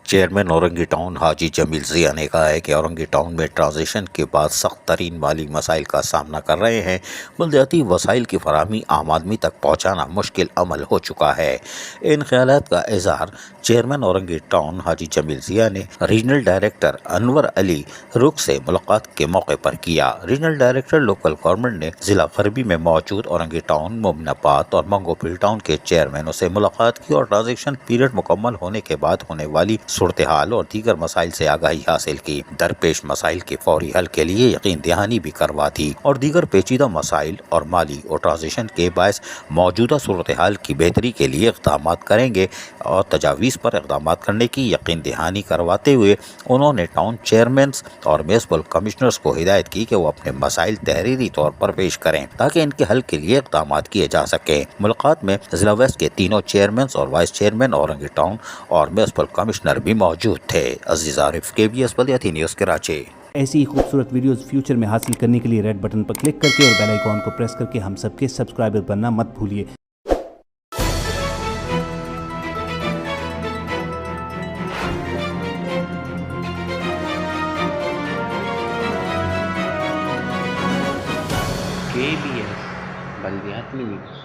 Chairman Orangi town حاجی جمیل ضیاء نے کہا ہے کہ اورنگی ٹاؤن میں ٹرانزیشن کے بعد سخت ترین مالی مسائل کا سامنا کر رہے ہیں۔ بلدیاتی وسائل کی فراہمی عام آدمی تک پہنچانا مشکل عمل ہو چکا ہے۔ ان خیالات کا اظہار چیئرمین اورنگی ٹاؤن حاجی جمیل ضیاء نے ریجنل ڈائریکٹر انور علی رخ سے ملاقات کے موقع پر کیا۔ ریجنل ڈائریکٹر لوکل گورنمنٹ نے ضلع غربی میں موجود اورنگی ٹاؤن، مومن آباد اور منگو پل ٹاؤن کے چیئرمینوں سے ملاقات کی اور ٹرانزیکشن پیریڈ مکمل ہونے کے بعد ہونے والی صورتحال اور دیگر مسائل سے آگاہی حاصل کی۔ درپیش مسائل کے فوری حل کے لیے یقین دہانی بھی کروا دی اور دیگر پیچیدہ مسائل اور مالی اور ٹرانزیکشن کے باعث موجودہ صورتحال کی بہتری کے لیے اقدامات کریں گے اور تجاویز پر اقدامات کرنے کی یقین دہانی کرواتے ہوئے انہوں نے ٹاؤن چیئرمینز اور میونسپل کمشنرز کو ہدایت کی کہ وہ اپنے مسائل تحریری طور پر پیش کریں تاکہ ان کے حل کے لیے اقدامات کیے جا سکیں۔ ملاقات میں ضلع ویسٹ کے تینوں چیئرمینز اور وائس چیئرمین اورنگی ٹاؤن اور میونسپل کمشنر بھی موجود تھے۔ عزیز عارف، KBS بلدیاتی نیوز کراچی۔ ایسی ہی خوبصورت ویڈیوز فیوچر میں حاصل کرنے کے لیے ریڈ بٹن پر کلک کر کے اور بیل آئیکن کو پریس کر کے ہم سب کے سبسکرائبر بننا مت بھولیے۔ KBS بلدیاتی نیوز